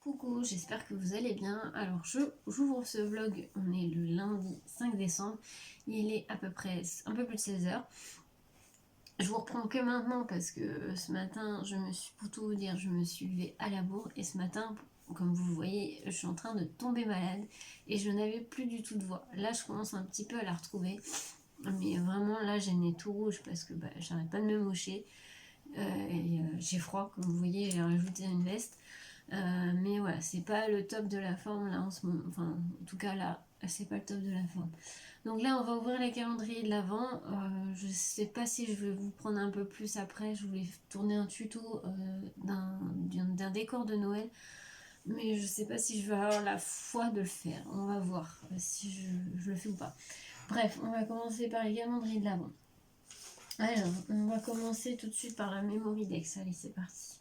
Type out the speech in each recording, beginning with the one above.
Coucou, j'espère que vous allez bien. Alors j'ouvre ce vlog, on est le lundi 5 décembre, il est à peu près un peu plus de 16h. Je vous reprends que maintenant parce que ce matin, pour tout vous dire, je me suis levée à la bourre et ce matin, comme vous voyez, je suis en train de tomber malade et je n'avais plus du tout de voix. Là je commence un petit peu à la retrouver, mais vraiment là j'ai le nez tout rouge parce que j'arrête pas de me mocher et j'ai froid, comme vous voyez, j'ai rajouté une veste. Mais voilà, c'est pas le top de la forme là en ce moment. Enfin, en tout cas là, c'est pas le top de la forme. Donc là, on va ouvrir les calendriers de l'Avent. Je sais pas si je vais vous prendre un peu plus après. Je voulais tourner un tuto d'un décor de Noël. Mais je sais pas si je vais avoir la foi de le faire. On va voir si je le fais ou pas. Bref, on va commencer par les calendriers de l'Avent. Alors, on va commencer tout de suite par la Memory Dex. Allez, c'est parti.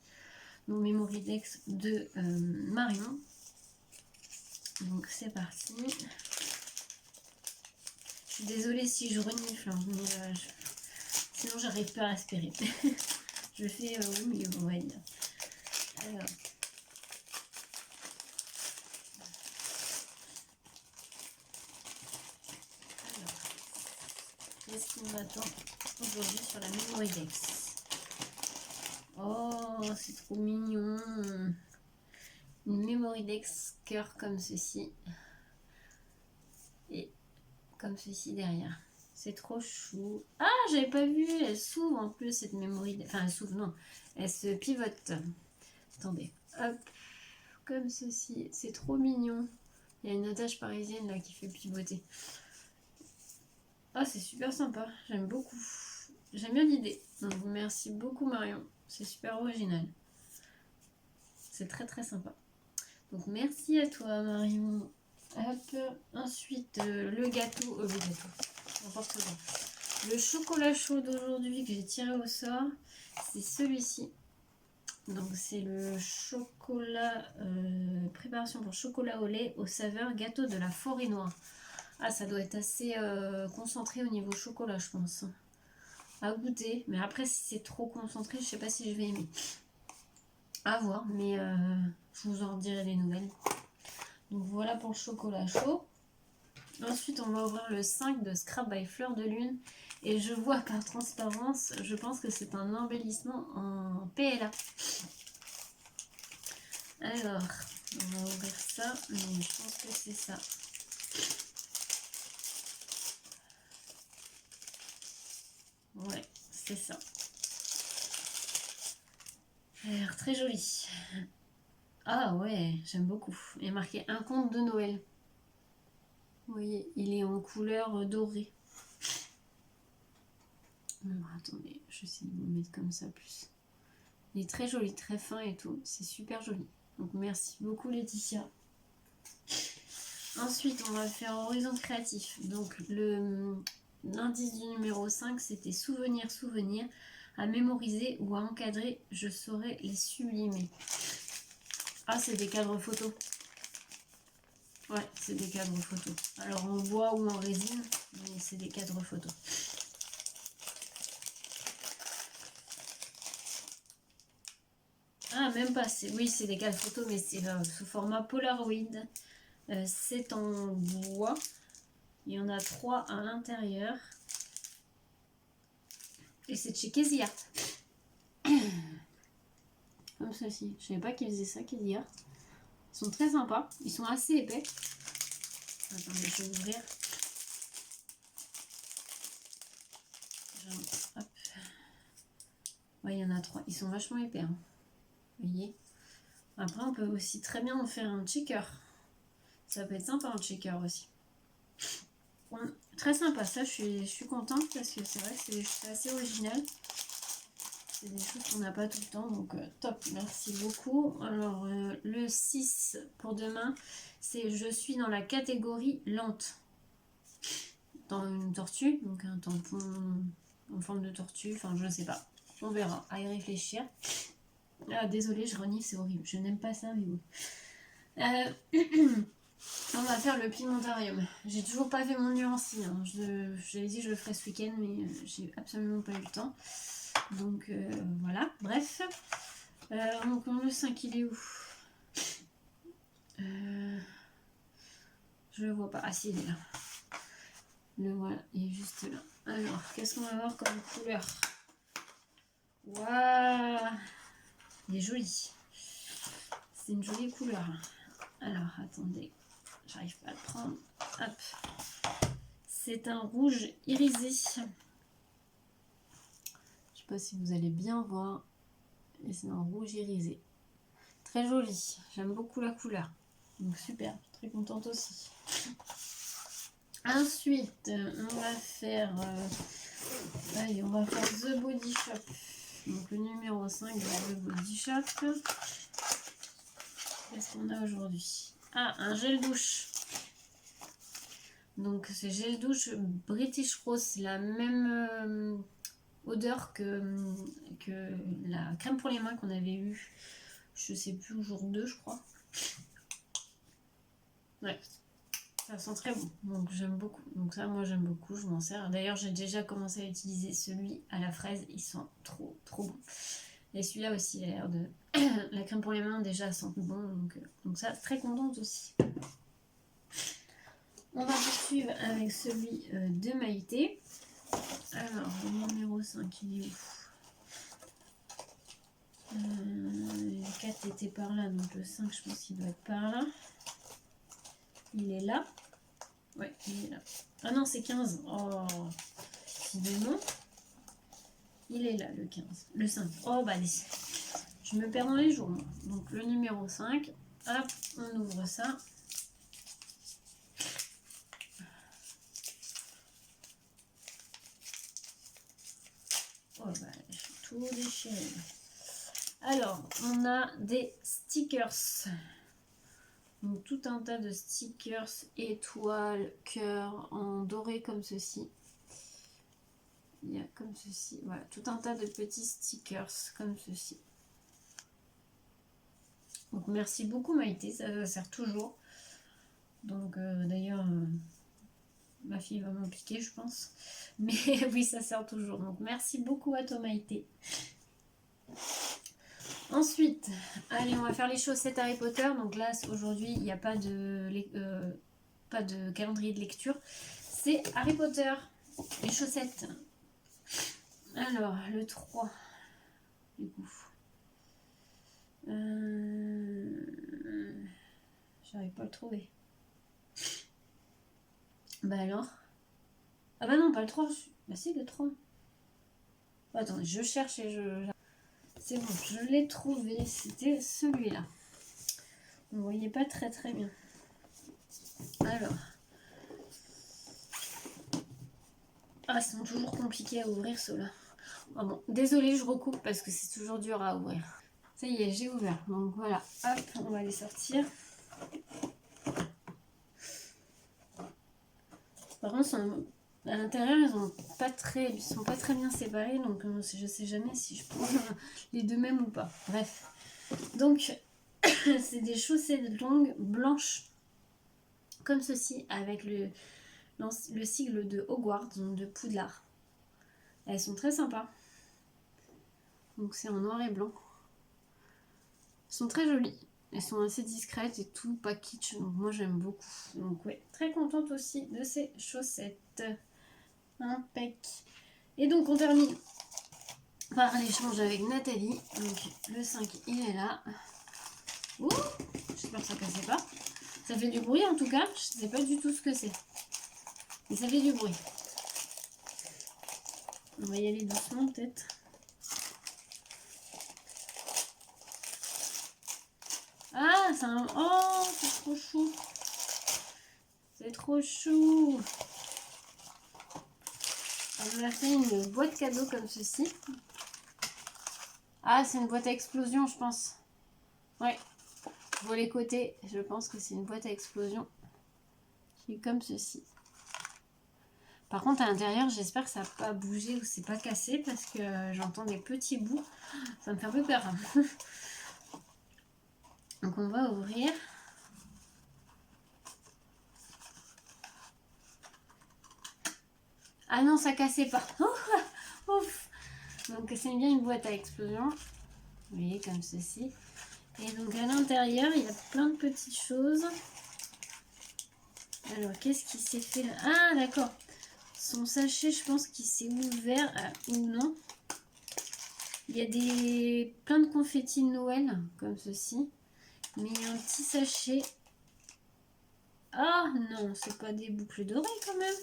Donc Memory Dex de Marion. Donc c'est parti. Je suis désolée si je renifle, hein, mais sinon j'arrive pas à respirer. Je fais au mieux, on va dire. Alors. Qu'est-ce qui m'attend aujourd'hui sur la Memory Dex? Oh, c'est trop mignon. Une Memory Dex cœur comme ceci. Et comme ceci derrière. C'est trop chou. Ah, j'avais pas vu. Elle s'ouvre en plus cette Memory Dex. Enfin, elle s'ouvre, non. Elle se pivote. Attendez. Hop. Comme ceci. C'est trop mignon. Il y a une attache parisienne là qui fait pivoter. Ah, c'est super sympa. J'aime beaucoup. J'aime bien l'idée. Donc, merci beaucoup Marion. C'est super original. C'est très très sympa. Donc, merci à toi Marion. Hop. Ensuite, le gâteau. N'importe quoi. Le chocolat chaud d'aujourd'hui que j'ai tiré au sort, c'est celui-ci. Donc, c'est le chocolat préparation pour chocolat au lait aux saveurs gâteau de la forêt noire. Ah, ça doit être assez concentré au niveau chocolat, je pense. À goûter. Mais après, si c'est trop concentré, je sais pas si je vais aimer. À voir, mais je vous en dirai des nouvelles. Donc voilà pour le chocolat chaud. Ensuite, on va ouvrir le 5 de Scrap by Fleur de Lune. Et je vois par transparence, je pense que c'est un embellissement en PLA. Alors, on va ouvrir ça, mais je pense que c'est ça. Ouais, c'est ça. Ça a l'air très joli. Ah ouais, j'aime beaucoup. Il y a marqué un conte de Noël. Vous voyez, il est en couleur dorée. Alors, attendez, je vais essayer de vous le mettre comme ça plus. Il est très joli, très fin et tout. C'est super joli. Donc merci beaucoup Laetitia. Ensuite, on va faire Horizon Créatif. Donc l'indice du numéro 5, c'était souvenir, souvenir. À mémoriser ou à encadrer, je saurais les sublimer. Ah, c'est des cadres photos. Ouais, c'est des cadres photos. Alors en bois ou en résine, mais c'est des cadres photos. Ah, même pas. Oui, c'est des cadres photos, mais c'est sous format Polaroid. C'est en bois. Il y en a 3 à l'intérieur. Et c'est de chez Casey Art. Comme ceci. Je savais pas qu'ils faisaient ça, Casey Art. Ils sont très sympas. Ils sont assez épais. Attendez, je vais ouvrir. Hop. Ouais, il y en a 3. Ils sont vachement épais. Hein. Vous voyez. Après, on peut aussi très bien en faire un checker. Ça peut être sympa un checker aussi. Bon, très sympa, ça je suis contente parce que c'est vrai que c'est assez original. C'est des choses qu'on n'a pas tout le temps, donc top, merci beaucoup. Alors le 6 pour demain, c'est je suis dans la catégorie lente. Dans une tortue, donc un tampon en forme de tortue, enfin je ne sais pas. On verra, à y réfléchir. Ah, désolée, je renifle, c'est horrible. Je n'aime pas ça, mais bon. On va faire le pimentarium. J'ai toujours pas fait mon nuancier. Hein. J'avais dit que je le ferais ce week-end, mais j'ai absolument pas eu le temps. Donc voilà, bref. Donc le 5, il est où? Je le vois pas. Ah si, il est là. Le voilà, il est juste là. Alors, qu'est-ce qu'on va avoir comme couleur? Waouh! Il est joli. C'est une jolie couleur. Alors, attendez. J'arrive pas à le prendre. Hop. C'est un rouge irisé. Je sais pas si vous allez bien voir. Et c'est un rouge irisé. Très joli. J'aime beaucoup la couleur. Donc super. Très contente aussi. Ensuite, on va faire... allez, on va faire The Body Shop. Donc le numéro 5 de The Body Shop. Qu'est-ce qu'on a aujourd'hui? Ah, un gel douche. Donc c'est gel douche British Rose. C'est la même odeur que la crème pour les mains qu'on avait eue. Je sais plus, au jour 2 je crois. Ouais. Ça sent très bon, donc j'aime beaucoup. Donc ça, moi j'aime beaucoup, je m'en sers. D'ailleurs, j'ai déjà commencé à utiliser celui à la fraise, il sent trop bon. Et celui-là aussi, il a l'air de... la crème pour les mains déjà sent bon, donc ça, très contente aussi. On va poursuivre avec celui de Maïté. Alors, le numéro 5, il est où? Le 4 était par là, donc le 5, je pense qu'il doit être par là. Il est là. Ouais, il est là. Ah non, c'est 15. Oh, décidément. Il est là, le 15. Le 5. Oh, bah, allez. Je me perds dans les jours. Moi. Donc, le numéro 5. Hop, on ouvre ça. Oh, bah, je suis tout déchiré. Alors, on a des stickers. Donc, tout un tas de stickers, étoiles, cœurs, en doré comme ceci. Il y a comme ceci, voilà, tout un tas de petits stickers comme ceci. Donc merci beaucoup Maïté, ça sert toujours. Donc d'ailleurs, ma fille va m'en piquer je pense. Mais oui, ça sert toujours. Donc merci beaucoup à toi Maïté. Ensuite, allez, on va faire les chaussettes Harry Potter. Donc là, aujourd'hui, il n'y a pas de calendrier de lecture. C'est Harry Potter, les chaussettes. Alors, le 3, du coup. J'arrive pas à le trouver. Bah alors. Ah bah non, pas le 3. Bah si, le 3. Attendez, je cherche et je... C'est bon, je l'ai trouvé. C'était celui-là. Vous ne voyez pas très bien. Alors. Ah, ils sont toujours compliqués à ouvrir ceux-là. Ah bon, désolée, je recoupe parce que c'est toujours dur à ouvrir. Ça y est, j'ai ouvert. Donc voilà, hop, on va les sortir. Par contre, à l'intérieur, ils sont pas très bien séparés, donc je sais jamais si je prends les deux mêmes ou pas. Bref. Donc, c'est des chaussettes longues blanches, comme ceci, avec le sigle de Hogwarts, donc de Poudlard. Elles sont très sympas. Donc c'est en noir et blanc. Elles sont très jolies. Elles sont assez discrètes et tout, pas kitsch. Donc moi j'aime beaucoup. Donc ouais, très contente aussi de ces chaussettes. Impec. Et donc on termine par l'échange avec Nathalie. Donc le 5 il est là. Ouh, j'espère que ça cassait pas. Ça fait du bruit en tout cas. Je sais pas du tout ce que c'est. Mais ça fait du bruit. On va y aller doucement peut-être. Ah, c'est un... Oh, c'est trop chou. C'est trop chou. On m'a fait une boîte cadeau comme ceci. Ah, c'est une boîte à explosion, je pense. Ouais. Je vois les côtés. Je pense que c'est une boîte à explosion. Qui est comme ceci. Par contre, à l'intérieur, j'espère que ça n'a pas bougé ou c'est pas cassé parce que j'entends des petits bouts. Ça me fait un peu peur. Donc, on va ouvrir. Ah non, ça cassait pas. Ouf. Donc, c'est bien une boîte à explosion. Vous voyez, comme ceci. Et donc, à l'intérieur, il y a plein de petites choses. Alors, qu'est-ce qui s'est fait là? Ah, d'accord. Son sachet, je pense qu'il s'est ouvert. Ou non. Il y a plein de confettis de Noël, comme ceci. Mais il y a un petit sachet. Ah non, c'est pas des boucles d'oreilles quand même.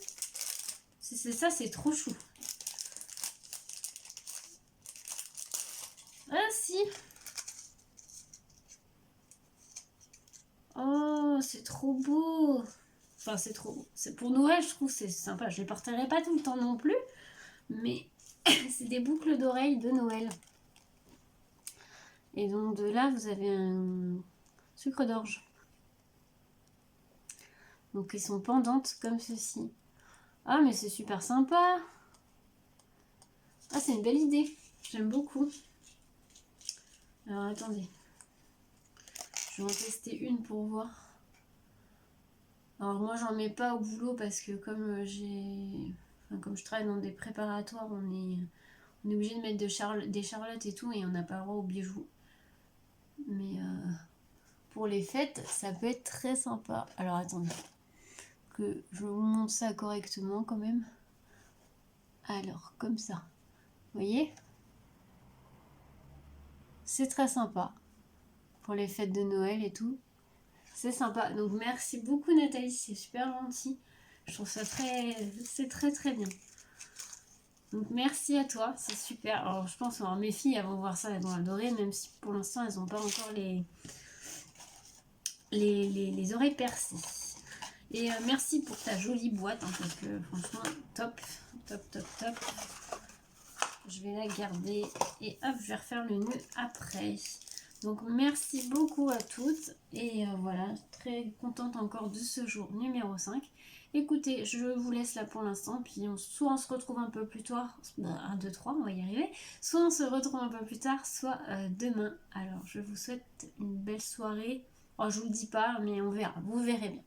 C'est ça, c'est trop chou. Ah si. Oh, c'est trop beau. Enfin, c'est trop beau. C'est pour Noël, je trouve, c'est sympa. Je les porterai pas tout le temps non plus. Mais c'est des boucles d'oreilles de Noël. Et donc de là, vous avez un sucre d'orge. Donc ils sont pendantes comme ceci. Ah, mais c'est super sympa. Ah, c'est une belle idée. J'aime beaucoup. Alors attendez. Je vais en tester une pour voir. Alors moi j'en mets pas au boulot parce que comme comme je travaille dans des préparatoires, on est obligé de mettre des charlottes et tout et on n'a pas le droit aux bijoux. Mais pour les fêtes, ça peut être très sympa. Alors attendez, que je vous montre ça correctement quand même. Alors comme ça, vous voyez? C'est très sympa pour les fêtes de Noël et tout. C'est sympa. Donc merci beaucoup Nathalie, c'est super gentil. Je trouve ça c'est très très bien. Donc merci à toi, c'est super. Alors je pense que mes filles elles vont voir ça, elles vont adorer, même si pour l'instant elles n'ont pas encore les oreilles percées. Et merci pour ta jolie boîte, hein, parce que franchement, top, top, top, top. Je vais la garder et hop, je vais refaire le nœud après. Donc merci beaucoup à toutes et voilà, très contente encore de ce jour numéro 5. Écoutez, je vous laisse là pour l'instant, puis soit on se retrouve un peu plus tard, 1, 2, 3, on va y arriver, soit on se retrouve un peu plus tard, soit demain. Alors je vous souhaite une belle soirée. Oh, je vous le dis pas, mais on verra, vous verrez bien.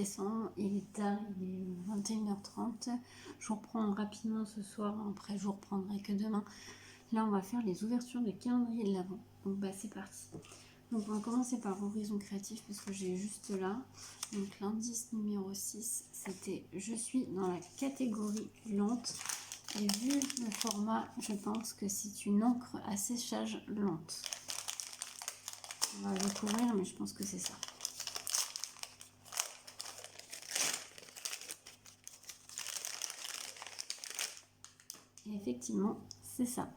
décembre, il est tard, il est 21h30. Je vous reprends rapidement ce soir, après je vous reprendrai que demain. Là on va faire les ouvertures de calendrier de l'Avent. Donc bah c'est parti. Donc on va commencer par Horizon Créatif parce que j'ai juste là. Donc l'indice numéro 6, c'était je suis dans la catégorie lente. Et vu le format, je pense que c'est une encre à séchage lente. On va le découvrir, mais je pense que c'est ça. Et effectivement, c'est ça.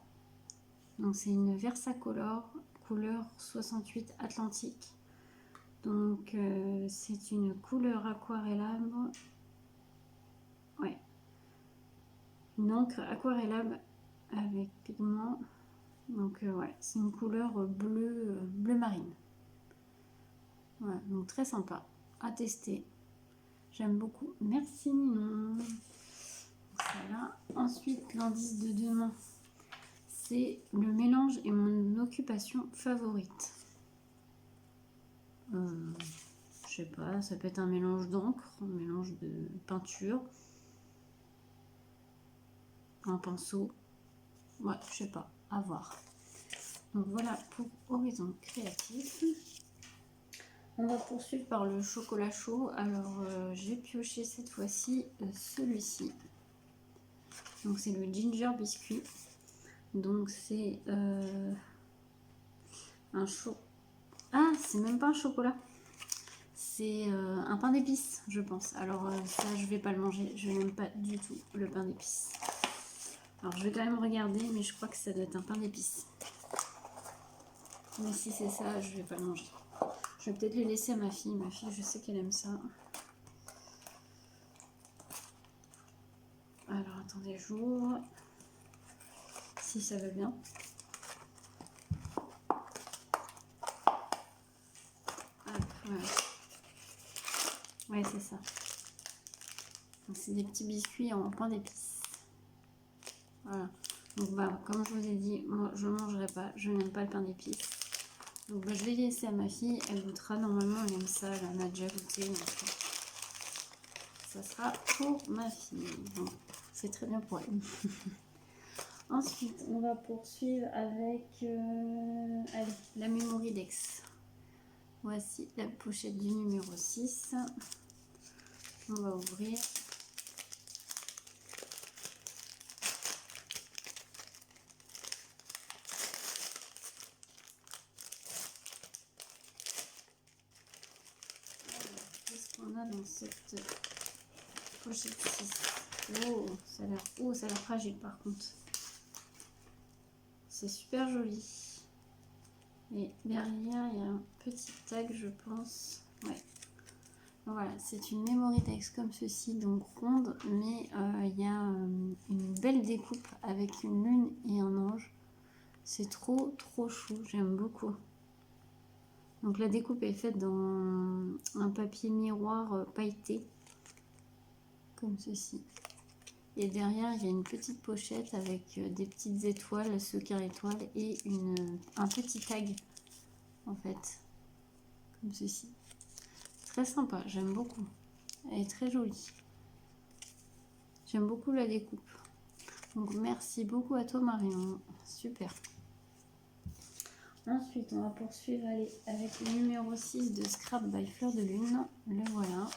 Donc c'est une Versacolor couleur 68 Atlantique. Donc c'est une couleur aquarellable. Ouais. Une encre aquarellable avec pigment. Donc ouais, c'est une couleur bleu marine. Voilà, donc très sympa à tester. J'aime beaucoup. Merci Ninon. Voilà. Ensuite, l'indice de demain, c'est le mélange et mon occupation favorite. Je sais pas, ça peut être un mélange d'encre, un mélange de peinture, un pinceau. Ouais, je sais pas, à voir. Donc voilà pour Horizon Créatif. On va poursuivre par le chocolat chaud. Alors j'ai pioché cette fois-ci celui-ci. Donc c'est le ginger biscuit. Donc c'est un chaud. Ah, c'est même pas un chocolat. C'est un pain d'épices, je pense. Alors ça, je vais pas le manger. Je n'aime pas du tout le pain d'épices. Alors je vais quand même regarder, mais je crois que ça doit être un pain d'épices. Mais si c'est ça, je vais pas le manger. Je vais peut-être le laisser à ma fille. Ma fille, je sais qu'elle aime ça. Alors attendez, j'ouvre. Si ça va bien. Ouais, c'est ça. C'est des petits biscuits en pain d'épices. Voilà. Donc bah, comme je vous ai dit, moi je ne mangerai pas. Je n'aime pas le pain d'épices. Donc bah, je vais laisser à ma fille. Elle goûtera. Normalement, elle aime ça. Elle en a déjà goûté. Donc, ça sera pour ma fille. Bon, c'est très bien pour elle. Ensuite, on va poursuivre avec allez, la Mémoridex. Voici la pochette du numéro 6. On va ouvrir. Qu'est-ce qu'on a dans cette pochette 6? Oh, ça a l'air fragile par contre. C'est super joli. Et derrière, il y a un petit tag, je pense. Ouais. Voilà, c'est une Mémoridex comme ceci, donc ronde, mais il y a une belle découpe avec une lune et un ange. C'est trop chou, j'aime beaucoup. Donc la découpe est faite dans un papier miroir pailleté, comme ceci. Et derrière, il y a une petite pochette avec des petites étoiles, ce cœur étoile, et un petit tag, en fait, comme ceci. Très sympa, j'aime beaucoup. Elle est très jolie. J'aime beaucoup la découpe. Donc merci beaucoup à toi Marion. Super. Ensuite, on va poursuivre avec le numéro 6 de Scrap by Fleur de Lune. Le voilà.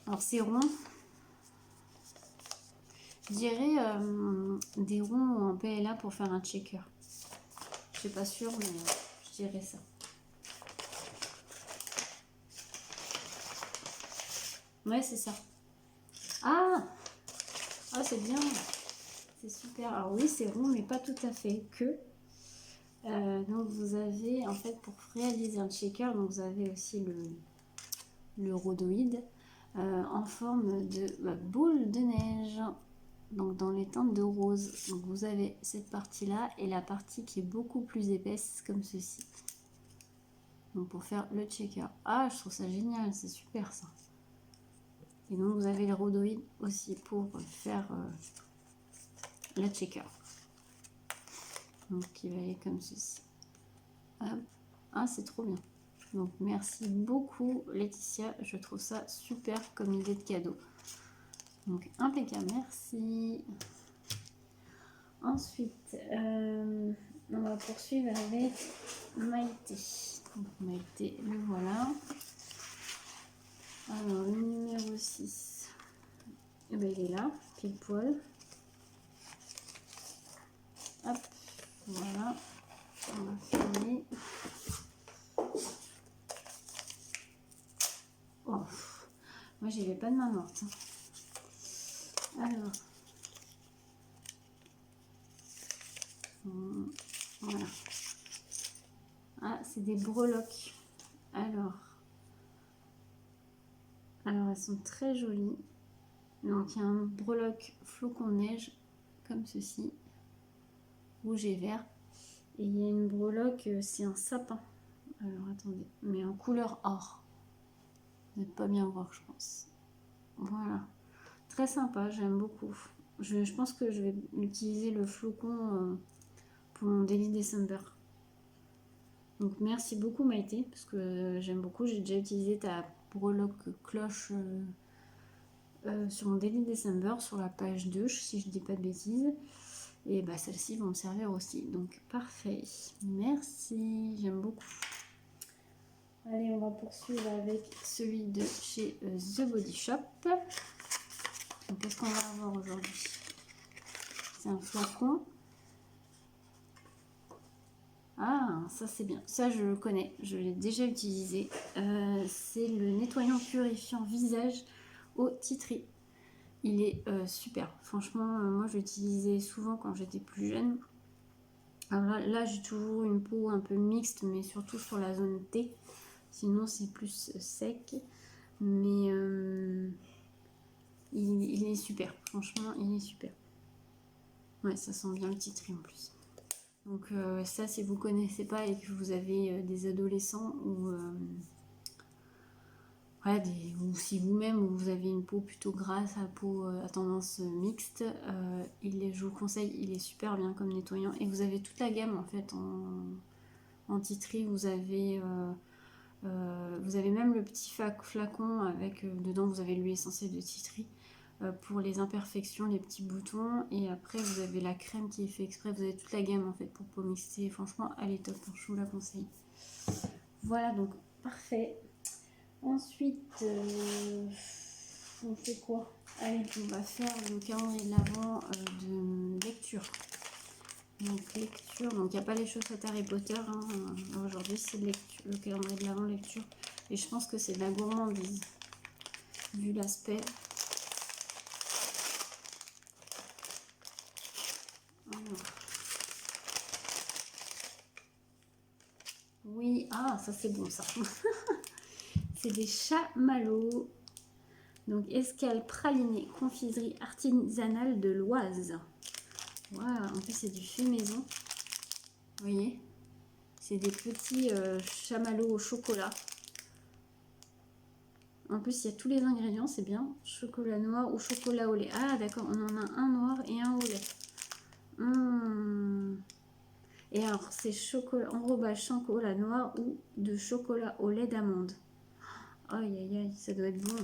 Alors c'est rond. Je dirais des ronds en PLA pour faire un checker. Je suis pas sûre, mais je dirais ça. Ouais, c'est ça. Ah, c'est bien. C'est super. Alors oui, c'est rond, mais pas tout à fait. Donc vous avez, en fait, pour réaliser un checker, donc vous avez aussi le rhodoïde en forme de boule de neige. Donc dans les teintes de rose. Donc vous avez cette partie-là et la partie qui est beaucoup plus épaisse, comme ceci. Donc pour faire le checker. Ah, je trouve ça génial, c'est super ça. Et donc vous avez le rhodoïde aussi pour faire la checker. Donc il va aller comme ceci. Hop. Ah, c'est trop bien. Donc merci beaucoup Laetitia, je trouve ça super comme idée de cadeau. Donc impeccable, merci. Ensuite, on va poursuivre avec Maïté. Donc Maïté, le voilà. Alors le numéro 6, eh ben, il est là, pile poil. Hop, voilà. On va fermer. Oh, moi j'y vais pas de main morte. Alors, voilà. Ah, c'est des breloques. Alors, elles sont très jolies. Donc, il y a un breloque flocon de neige, comme ceci, rouge et vert. Et il y a une breloque, c'est un sapin. Alors, attendez, mais en couleur or. Vous n'êtes pas bien voir, je pense. Voilà. Très sympa, j'aime beaucoup. Je pense que je vais utiliser le flocon pour mon Daily December. Donc merci beaucoup Maïté, parce que j'aime beaucoup. J'ai déjà utilisé ta breloque cloche sur mon Daily December, sur la page 2, si je dis pas de bêtises. Et bah celles-ci vont me servir aussi. Donc parfait. Merci, j'aime beaucoup. Allez, on va poursuivre avec celui de chez The Body Shop. Donc qu'est-ce qu'on va avoir aujourd'hui? C'est un flacon. Ah, ça c'est bien. Ça je le connais, je l'ai déjà utilisé. C'est le nettoyant purifiant visage au tea tree. Il est super. Franchement, moi je l'utilisais souvent quand j'étais plus jeune. Alors là j'ai toujours une peau un peu mixte, mais surtout sur la zone T. Sinon c'est plus sec. Mais il est super. Franchement, il est super. Ouais, ça sent bien le tea tree en plus. Donc ça, si vous ne connaissez pas et que vous avez des adolescents ou si vous-même vous avez une peau plutôt grasse, à peau à tendance mixte, je vous conseille, il est super bien comme nettoyant. Et vous avez toute la gamme en fait en tea tree. Vous avez même le petit flacon avec dedans vous avez l'huile essentielle de tea tree. Pour les imperfections, les petits boutons, et après vous avez la crème qui est fait exprès. Vous avez toute la gamme en fait pour peau mixée. Franchement elle est top, je vous la conseille. Voilà, donc parfait. Ensuite on fait quoi? Allez, on va faire le calendrier de l'Avent de lecture. Donc lecture, donc il n'y a pas les chaussettes Harry Potter hein. Aujourd'hui c'est le calendrier de l'Avent lecture, et je pense que c'est de la gourmandise vu l'aspect. Oui, ah, ça c'est bon ça. C'est des chamallows. Donc, escale pralinée, confiserie artisanale de l'Oise. Waouh, en plus c'est du fait maison. Vous voyez? C'est des petits chamallows au chocolat. En plus, il y a tous les ingrédients, c'est bien. Chocolat noir ou chocolat au lait. Ah, d'accord, on en a un noir et un au lait. Et alors, c'est enrobage chocolat noir ou de chocolat au lait d'amande. Aïe, aïe, aïe, ça doit être bon.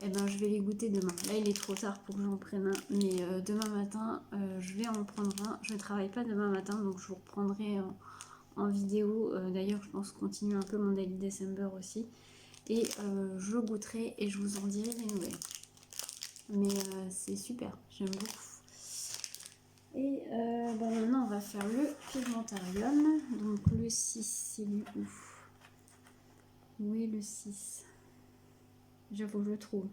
Eh ben, je vais les goûter demain. Là, il est trop tard pour que j'en prenne un. Mais demain matin, je vais en prendre un. Je ne travaille pas demain matin, donc je vous reprendrai en vidéo. D'ailleurs, je pense continuer un peu mon Daily December aussi. Et je goûterai et je vous en dirai des nouvelles. Mais c'est super, j'aime beaucoup. Et maintenant, on va faire le pigmentarium. Donc le 6, c'est lui où? Où est le 6? J'avoue, je le trouve.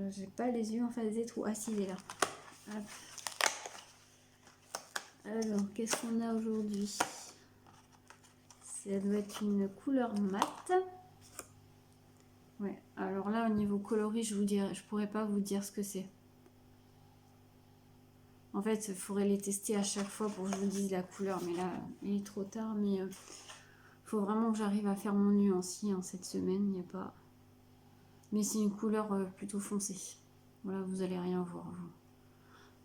J'ai pas les yeux en face des trous. Ah si, il est là. Hop. Alors, qu'est-ce qu'on a aujourd'hui? Ça doit être une couleur mate. Ouais, alors là, au niveau coloris, je pourrais pas vous dire ce que c'est. En fait, il faudrait les tester à chaque fois pour que je vous dise la couleur. Mais là, il est trop tard. Mais faut vraiment que j'arrive à faire mon nuancier cette semaine. Il n'y a pas... Mais c'est une couleur plutôt foncée. Voilà, vous allez rien voir.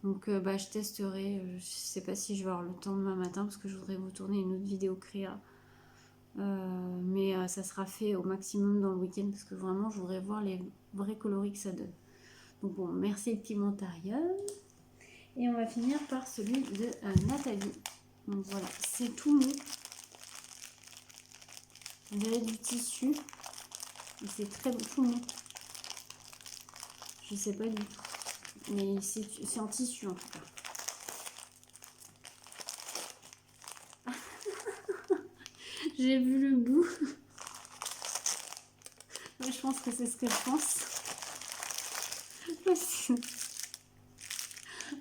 Donc bah, je testerai, je sais pas si je vais avoir le temps demain matin parce que je voudrais vous tourner une autre vidéo créa. Mais ça sera fait au maximum dans le week-end parce que vraiment je voudrais voir les vrais coloris que ça donne. Donc bon, merci Pigmentarium. Et on va finir par celui de Nathalie. Donc voilà, c'est tout mou. On dirait du tissu. Et c'est très tout mou. Je sais pas du tout. Mais c'est en tissu en tout cas. J'ai vu le bout. Je pense que c'est ce que je pense.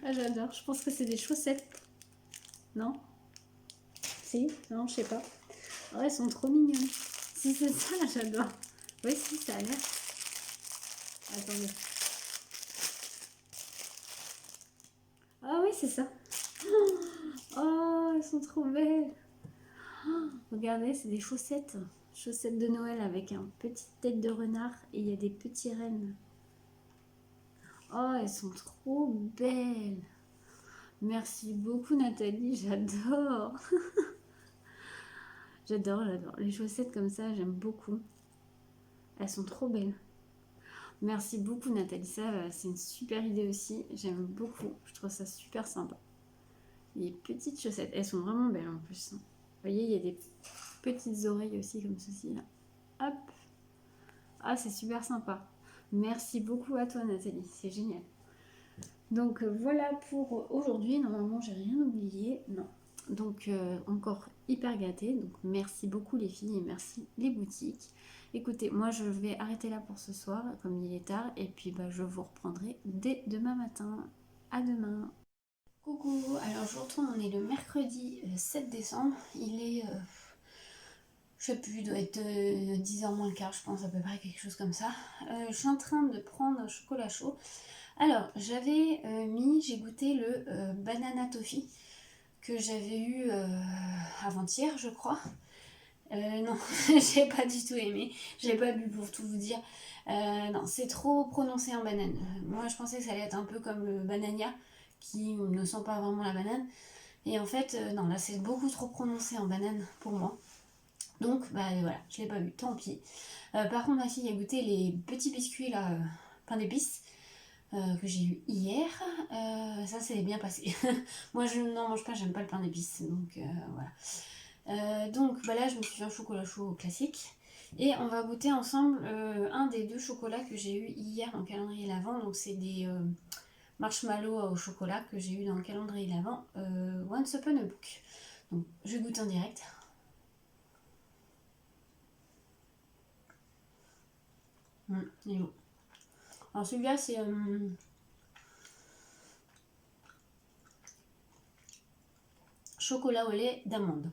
Ah, j'adore. Je pense que c'est des chaussettes. Non? Si? Non, je sais pas. Oh, elles sont trop mignonnes. Si c'est ça, j'adore. Oui, si, ça a l'air. Attendez. Ah oui, c'est ça. Oh, elles sont trop belles. Oh, regardez, c'est des chaussettes. Chaussettes de Noël avec un petite tête de renard et il y a des petits rennes. Oh, elles sont trop belles. Merci beaucoup Nathalie, j'adore. J'adore. Les chaussettes comme ça, j'aime beaucoup. Elles sont trop belles. Merci beaucoup Nathalie, ça c'est une super idée aussi. J'aime beaucoup, je trouve ça super sympa. Les petites chaussettes, elles sont vraiment belles en plus. Vous voyez, il y a des petites oreilles aussi comme ceci là. Hop. Ah, c'est super sympa. Merci beaucoup à toi Nathalie, c'est génial. Donc voilà pour aujourd'hui. Normalement, j'ai rien oublié. Non. Donc encore hyper gâtée. Donc merci beaucoup les filles et merci les boutiques. Écoutez, moi je vais arrêter là pour ce soir, comme il est tard. Et puis bah, je vous reprendrai dès demain matin. À demain. Coucou, alors je vous retrouve, on est le mercredi 7 décembre. Il est, je sais plus, il doit être 10h moins le quart, je pense à peu près, quelque chose comme ça. Je suis en train de prendre un chocolat chaud. Alors, j'avais j'ai goûté le banana toffee que j'avais eu avant-hier, je crois. Non, j'ai pas du tout aimé. Je l'ai pas bu pour tout vous dire. Non, c'est trop prononcé en banane. Moi, je pensais que ça allait être un peu comme le banania, qui ne sent pas vraiment la banane. Et en fait, non, là, c'est beaucoup trop prononcé en banane pour moi. Donc, bah voilà, je l'ai pas bu, tant pis. Par contre, ma fille a goûté les petits biscuits, là, pain d'épices. Que j'ai eu hier, ça s'est bien passé. Moi je n'en mange pas, j'aime pas le pain d'épices, donc voilà. Donc bah là je me suis fait un chocolat chaud classique et on va goûter ensemble un des deux chocolats que j'ai eu hier en calendrier l'Avent. Donc c'est des marshmallows au chocolat que j'ai eu dans le calendrier l'Avent, Once Upon a Book. Donc je goûte en direct. Il est bon. Alors celui-là c'est chocolat au lait d'amande.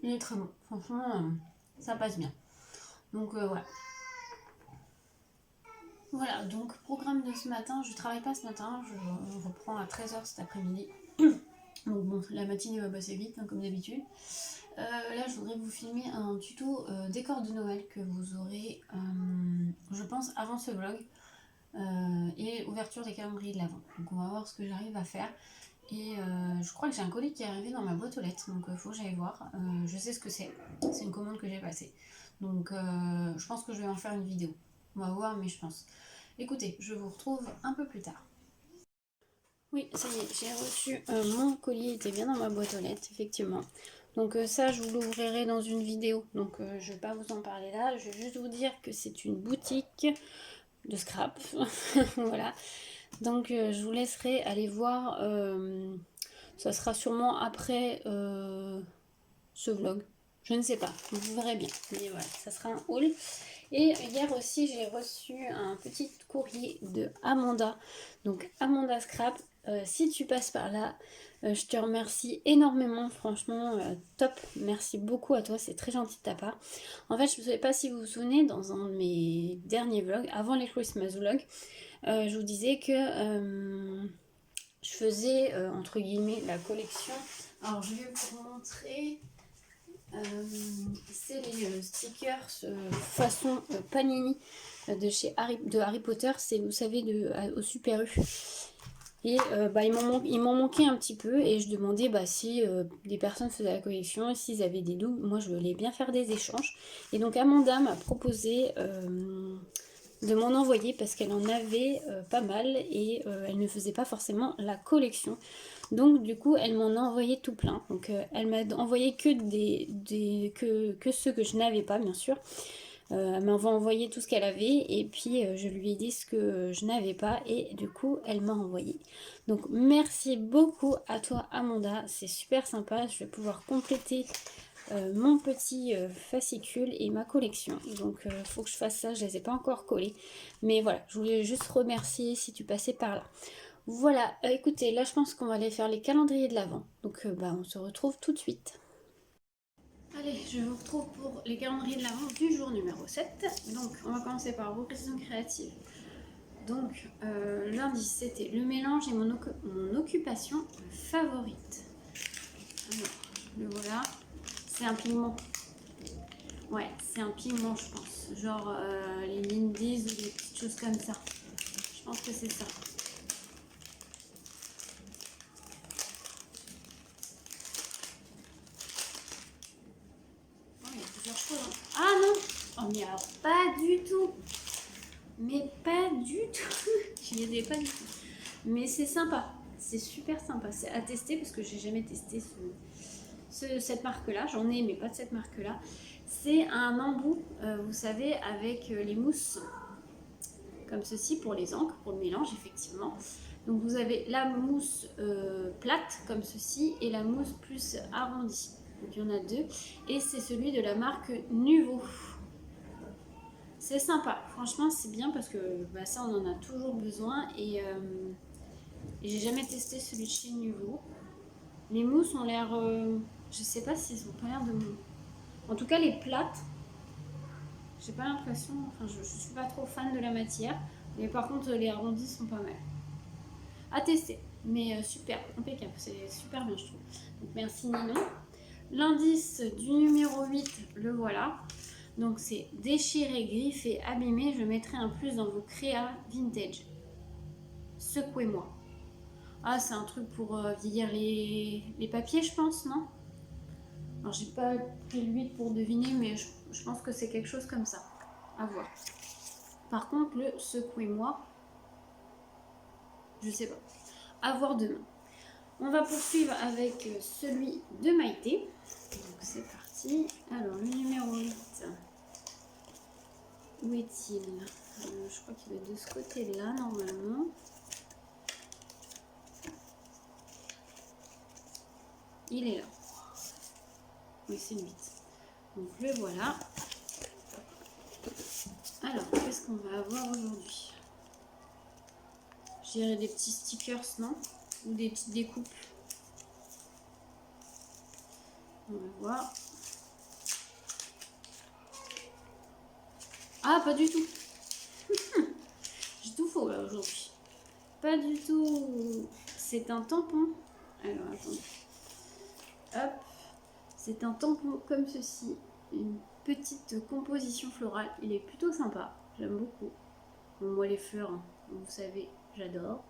Il est très bon, franchement ça passe bien. Donc voilà. Voilà, donc programme de ce matin, je travaille pas ce matin, je reprends à 13h cet après-midi. Donc bon, la matinée va passer vite, hein, comme d'habitude. Là, je voudrais vous filmer un tuto décor de Noël que vous aurez, je pense, avant ce vlog. Et ouverture des calendriers de l'Avent. Donc on va voir ce que j'arrive à faire. Et je crois que j'ai un colis qui est arrivé dans ma boîte aux lettres, donc il faut que j'aille voir. Je sais ce que c'est une commande que j'ai passée. Donc je pense que je vais en faire une vidéo. On va voir, mais je pense. Écoutez, je vous retrouve un peu plus tard. Oui, ça y est, j'ai reçu mon colis, il était bien dans ma boîte aux lettres, effectivement. Donc ça, je vous l'ouvrirai dans une vidéo, donc je ne vais pas vous en parler là. Je vais juste vous dire que c'est une boutique de scrap, voilà. Donc je vous laisserai aller voir, ça sera sûrement après ce vlog. Je ne sais pas, vous verrez bien. Mais voilà, ça sera un haul. Et hier aussi, j'ai reçu un petit courrier de Amanda. Donc Amanda Scrap, si tu passes par là, je te remercie énormément. Franchement, top. Merci beaucoup à toi, c'est très gentil de ta part. En fait, je ne sais pas si vous vous souvenez, dans un de mes derniers vlogs, avant les Christmas vlogs, je vous disais que je faisais, entre guillemets, la collection. Alors, je vais vous montrer... c'est les stickers façon Panini de chez Harry Potter. C'est, vous savez, au Super U. Et bah, il m'en manquait un petit peu et je demandais bah, si des personnes faisaient la collection et s'ils avaient des doubles. Moi, je voulais bien faire des échanges. Et donc, Amanda m'a proposé de m'en envoyer parce qu'elle en avait pas mal et elle ne faisait pas forcément la collection. Donc, du coup, elle m'en a envoyé tout plein. Donc, elle m'a envoyé que ceux que je n'avais pas, bien sûr. Elle m'a envoyé tout ce qu'elle avait et puis je lui ai dit ce que je n'avais pas et du coup elle m'a envoyé. Donc merci beaucoup à toi Amanda, c'est super sympa, je vais pouvoir compléter mon petit fascicule et ma collection. Donc faut que je fasse ça, je les ai pas encore collés. Mais voilà, je voulais juste remercier si tu passais par là. Voilà, écoutez, là je pense qu'on va aller faire les calendriers de l'Avent. Donc bah, on se retrouve tout de suite. Allez, je vous retrouve pour les calendriers de l'Avent du jour numéro 7. Donc, on va commencer par vos questions créatives. Donc, lundi, c'était le mélange et mon occupation favorite. Alors, le voilà. C'est un pigment. Ouais, c'est un pigment, je pense. Genre les Lindies ou des petites choses comme ça. Je pense que c'est ça. Oh, il y a plusieurs choses. Hein. Ah non. Oh, mais alors, pas du tout. Mais pas du tout. J'y étais pas du tout. Mais c'est sympa. C'est super sympa. C'est à tester parce que j'ai jamais testé cette marque-là. J'en ai, mais pas de cette marque-là. C'est un embout, vous savez, avec les mousses. Comme ceci pour les encres, pour le mélange, effectivement. Donc vous avez la mousse plate, comme ceci, et la mousse plus arrondie. Donc il y en a deux. Et c'est celui de la marque Nuvo. C'est sympa, franchement c'est bien parce que bah, ça on en a toujours besoin et j'ai jamais testé celui de chez Nuvo. Les mousses ont l'air, je sais pas s'ils ont pas l'air de mou. En tout cas les plates, j'ai pas l'impression, enfin je suis pas trop fan de la matière, mais par contre les arrondis sont pas mal. À tester, mais super, impeccable, c'est super bien je trouve. Donc merci Ninon. L'indice du numéro 8, le voilà. Donc c'est déchiré, griffé, abîmé. Je mettrai un plus dans vos créas vintage. Secouez-moi. Ah, c'est un truc pour vieillir les papiers, je pense, non? Alors j'ai pas pris le 8 pour deviner, mais je pense que c'est quelque chose comme ça. À voir. Par contre, le secouez-moi, je sais pas. À voir demain. On va poursuivre avec celui de Maïté. Donc c'est parti. Alors le numéro 8. Où est-il? Je crois qu'il est de ce côté-là, normalement. Il est là. Oui, c'est le 8. Donc le voilà. Alors, qu'est-ce qu'on va avoir aujourd'hui? Je dirais des petits stickers, non? Ou des petites découpes. On va voir. Ah, pas du tout. J'ai tout faux là aujourd'hui. Pas du tout. C'est un tampon. Alors, attendez. Hop. C'est un tampon comme ceci. Une petite composition florale. Il est plutôt sympa. J'aime beaucoup. Bon, moi, les fleurs, hein, vous savez, j'adore.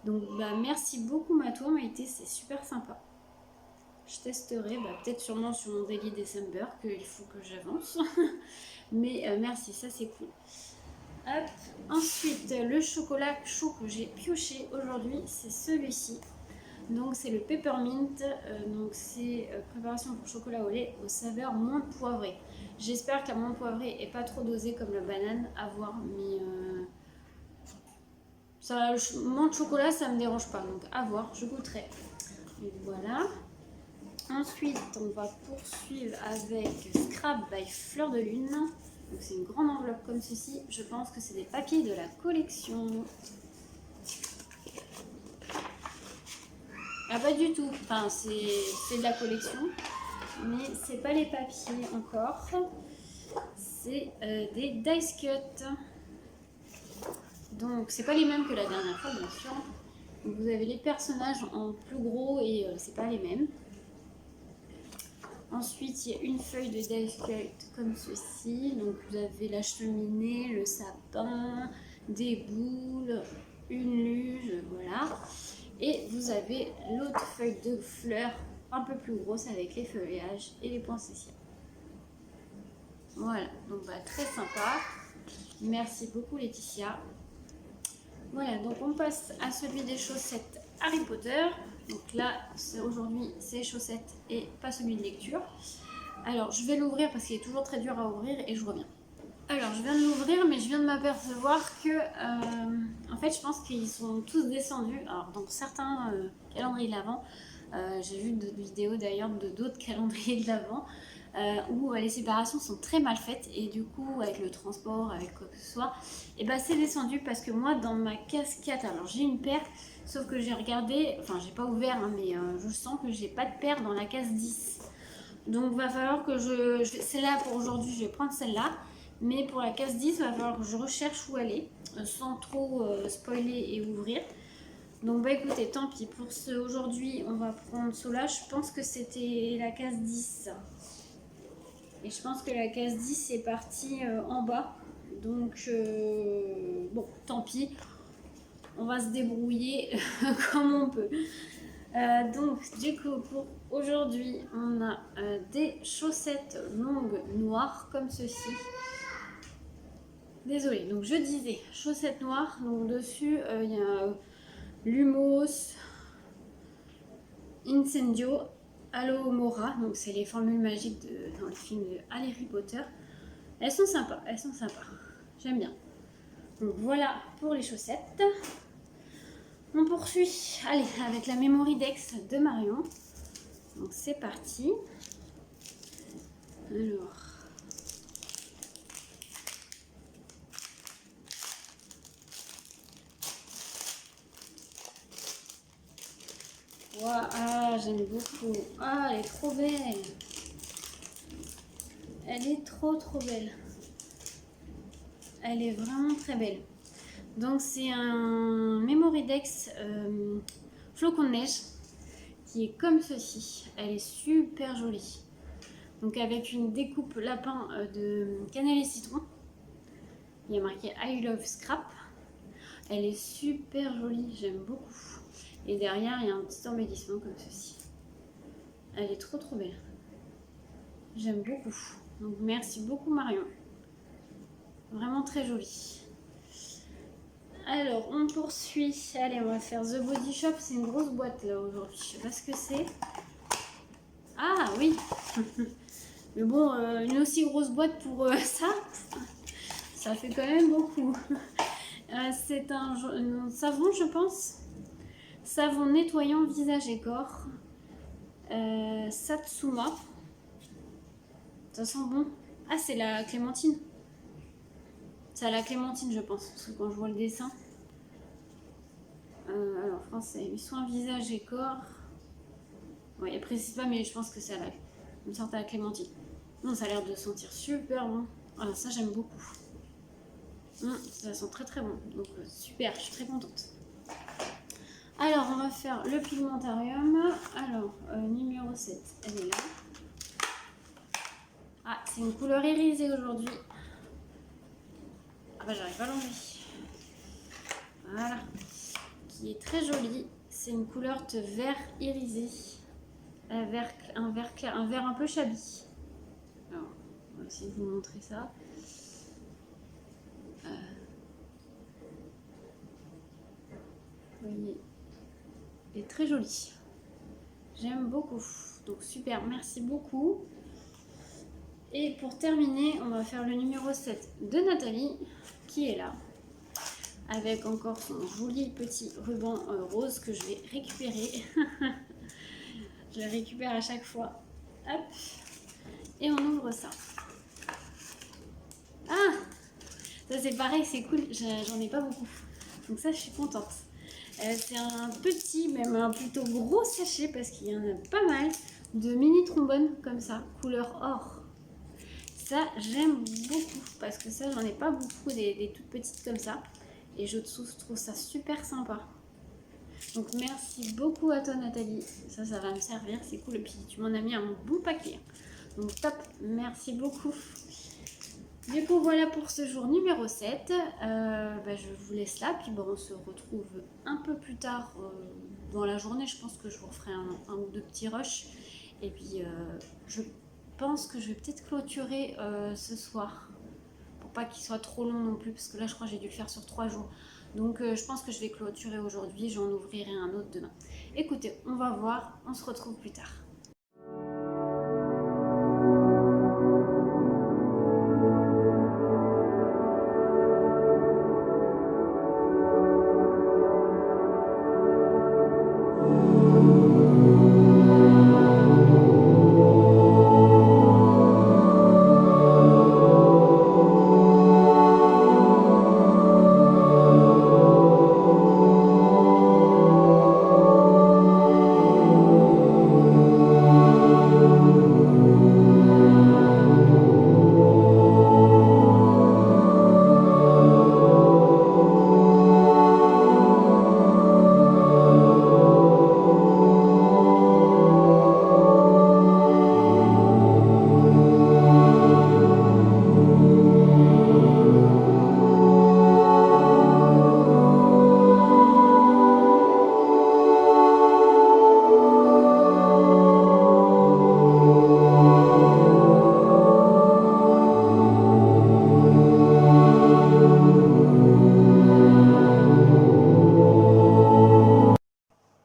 Donc, bah, merci beaucoup, Matou, Maïté. C'est super sympa. Je testerai, bah, peut-être sûrement sur mon Daily December, qu'il faut que j'avance. Mais merci, ça c'est cool. Hop. Ensuite, le chocolat chaud que j'ai pioché aujourd'hui, c'est celui-ci. Donc c'est le peppermint, donc c'est préparation pour chocolat au lait aux saveurs moins poivrées. J'espère que la menthe poivrée est pas trop dosée comme la banane, à voir, mais ça, menthe chocolat ça me dérange pas, donc à voir, je goûterai. Et voilà. Ensuite, on va poursuivre avec Scrap by Fleur de Lune. Donc c'est une grande enveloppe comme ceci. Je pense que c'est des papiers de la collection. Ah pas du tout. Enfin c'est de la collection, mais c'est pas les papiers encore. C'est des dice cut. Donc c'est pas les mêmes que la dernière fois bien sûr. Donc, vous avez les personnages en plus gros et c'est pas les mêmes. Ensuite, il y a une feuille de dice cut comme ceci. Donc, vous avez la cheminée, le sapin, des boules. une luge, voilà. Et vous avez l'autre feuille de fleurs un peu plus grosse avec les feuillages et les poinsettias. Voilà, donc très sympa. Merci beaucoup Laetitia. Voilà, donc on passe à celui des chaussettes Harry Potter. Donc là, aujourd'hui, c'est les chaussettes et pas celui de lecture. Alors, je vais l'ouvrir parce qu'il est toujours très dur à ouvrir et je reviens. Alors, je viens de l'ouvrir, mais je viens de m'apercevoir que, en fait, je pense qu'ils sont tous descendus. Alors, dans certains calendriers de l'Avent, j'ai vu d'autres vidéos d'ailleurs de d'autres calendriers de l'Avent, où les séparations sont très mal faites et du coup, avec le transport, avec quoi que ce soit, et c'est descendu parce que moi, dans ma case 4, alors j'ai une paire, sauf que j'ai regardé, enfin, j'ai pas ouvert, hein, mais je sens que j'ai pas de paire dans la case 10. Donc, va falloir que celle-là pour aujourd'hui, je vais prendre celle-là. Mais pour la case 10, il va falloir que je recherche où elle est, sans trop spoiler et ouvrir. Donc écoutez, tant pis. Pour ce aujourd'hui, on va prendre cela. Je pense que c'était la case 10. Et je pense que la case 10 est partie en bas. Donc bon, tant pis. On va se débrouiller comme on peut. Donc du coup, pour aujourd'hui, on a des chaussettes longues noires comme ceci. Désolée, donc je disais chaussettes noires, donc dessus il y a Lumos, Incendio, Alohomora, donc c'est les formules magiques dans le film de Harry Potter. Elles sont sympas, j'aime bien. Donc voilà pour les chaussettes. On poursuit, allez, avec la Memory Dex de Marion. Donc c'est parti. Alors... Wow, ah, j'aime beaucoup. Ah, elle est trop belle. Elle est trop belle. Elle est vraiment très belle. Donc c'est un Memory Dex flocon de neige qui est comme ceci. Elle est super jolie. Donc avec une découpe lapin de cannelle et citron. Il y a marqué I love scrap. Elle est super jolie, j'aime beaucoup. Et derrière, il y a un petit embellissement comme ceci. Elle est trop belle. J'aime beaucoup. Donc merci beaucoup Marion. Vraiment très jolie. Alors, on poursuit. Allez, on va faire The Body Shop. C'est une grosse boîte là aujourd'hui. Je sais pas ce que c'est. Ah oui. Mais bon, une aussi grosse boîte pour ça fait quand même beaucoup. C'est un savon, je pense. Savon nettoyant visage et corps. Satsuma. Ça sent bon. Ah, c'est la clémentine. C'est la clémentine, je pense. Parce que quand je vois le dessin. Alors, français. Soins visage et corps. Ouais, elle précise pas, mais je pense que c'est une sorte à la clémentine. Non, ça a l'air de sentir super bon. Ah, ça, j'aime beaucoup. Ça sent très bon. Donc, super, je suis très contente. Alors, on va faire le pigmentarium. Alors, numéro 7, elle est là. Ah, c'est une couleur irisée aujourd'hui. Ah bah, j'arrive pas à l'enlever. Voilà. Qui est très jolie. C'est une couleur de vert irisé. Un vert clair, un vert un peu shabby. Alors, on va essayer de vous montrer ça. Vous voyez, elle est très jolie. J'aime beaucoup. Donc super, merci beaucoup. Et pour terminer, on va faire le numéro 7 de Nathalie, qui est là. Avec encore son joli petit ruban rose que je vais récupérer. Je le récupère à chaque fois. Hop. Et on ouvre ça. Ah, ça c'est pareil, c'est cool. J'en ai pas beaucoup. Donc ça, je suis contente. C'est un petit, même un plutôt gros sachet, parce qu'il y en a pas mal, de mini trombones comme ça, couleur or. Ça, j'aime beaucoup, parce que ça, j'en ai pas beaucoup, des toutes petites comme ça. Et je trouve ça super sympa. Donc merci beaucoup à toi Nathalie. Ça va me servir, c'est cool. Et puis tu m'en as mis un bon paquet. Donc top, merci beaucoup. Du coup, voilà pour ce jour numéro 7. Je vous laisse là, puis on se retrouve un peu plus tard dans la journée. Je pense que je vous referai un ou deux petits rushs. Et puis, je pense que je vais peut-être clôturer ce soir, pour pas qu'il soit trop long non plus, parce que là, je crois que j'ai dû le faire sur 3 jours. Donc, je pense que je vais clôturer aujourd'hui. J'en ouvrirai un autre demain. Écoutez, on va voir. On se retrouve plus tard.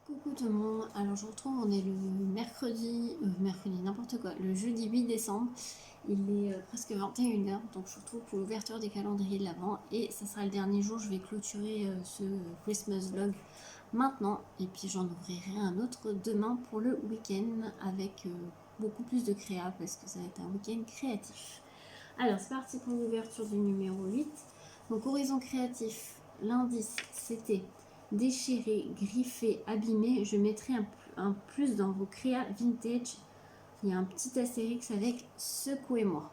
Coucou tout le monde, alors je vous retrouve, on est le mercredi n'importe quoi, le jeudi 8 décembre, il est presque 21h, donc je vous retrouve pour l'ouverture des calendriers de l'Avent et ça sera le dernier jour, je vais clôturer ce Christmas vlog maintenant et puis j'en ouvrirai un autre demain pour le week-end avec beaucoup plus de créa parce que ça va être un week-end créatif. Alors c'est parti pour l'ouverture du numéro 8, donc horizon créatif, l'indice c'était déchiré, griffé, abîmé, je mettrai un plus dans vos créas vintage. Il y a un petit astérix avec secouez-moi.